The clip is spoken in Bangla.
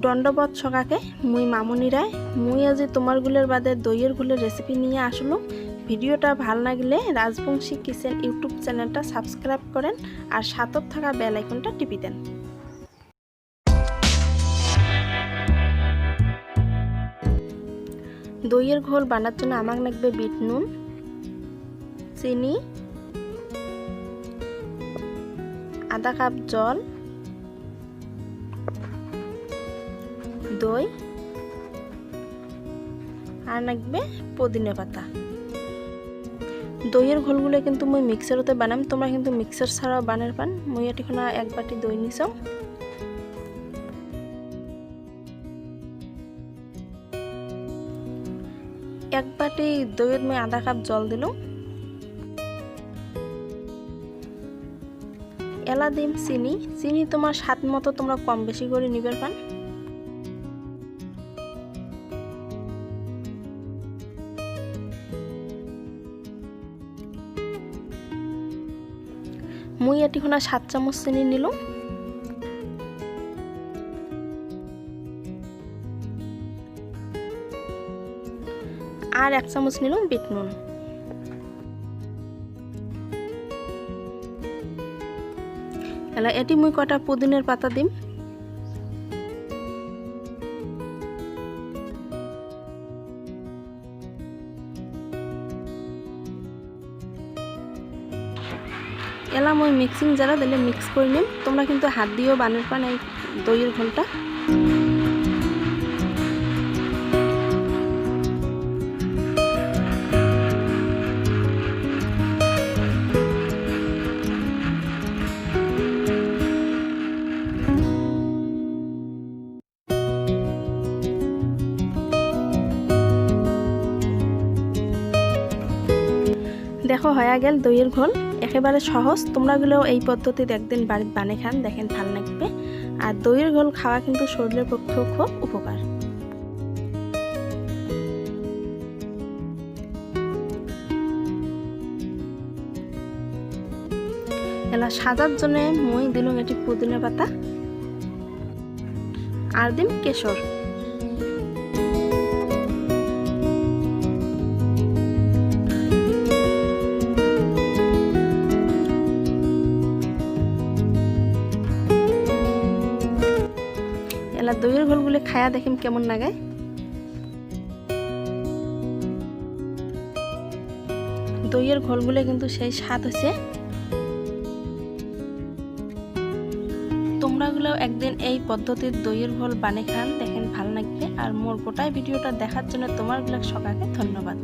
দণ্ডবত সকাকে মুই মামুনি রায়। মুই আজি তোমার গুলের বাদে দইয়ের গুলের রেসিপি নিয়ে আসলো। ভিডিওটা ভাল লাগলে রাজবংশী কিচেন ইউটিউব চ্যানেলটা সাবস্ক্রাইব করেন আর সাথত থাকা বেল আইকনটা টিপি দেন। দইয়ের ঘোল বানার জন্য আমাক লাগবে বিট নুন, চিনি, আধা কাপ জল, দই আর লাগবে পুদিনা পাতা। দইয়ের ঘোলগুলো কিন্তু মুই মিক্সারতে বানাম, তোমরা কিন্তু মিক্সার ছাড়াও বানার পান। মুই এখন এক বাটি দই নিছাও। এক বাটি দইত মুই আধা কাপ জল দিলাম। এলা দিম চিনি। চিনি তোমার স্বাদ মতো তোমরা কম বেশি করে নিবার পান। মুই এটি 7 চামচ চিনি নিলাম। আর 1 চামচ নিলাম বিট নুন। এলা এটি মুই কটা পুদিনের পাতা দিম। এলা মই মিক্সিং জারা দিলে মিক্স করে নিম। তোমরা কিন্তু হাত দিয়েও বানার পান এই দইয়ের ঘোলটা। দেখো হয়ে গেল দইয়ের ঘোল, একেবারে সহজ। তোমরা গুলোও এই পদ্ধতিতে একদিন বাড়িতে বানিয়ে খান, দেখেন ভাল লাগবে। আর দইয়ের ঘোল খাওয়া কিন্তু শরীরের পক্ষেও খুব উপকার। এলা সাজার জন্য মই দিলাম এটি পুদিনা পাতা আর দিম কেশর। এলা দইয়ের ঘোলগুলো খায়া দেখিম কেমন লাগে। দইয়ের ঘোলগুলো কিন্তু সেই স্বাদ হয়েছে। তোমরাগুলো একদিন এই পদ্ধতির দইয়ের ঘোল বানিয়ে খান, দেখেন ভাল লাগবে। আর মোর গোটাই ভিডিওটা দেখার জন্য তোমারগুলো সবাইকে ধন্যবাদ।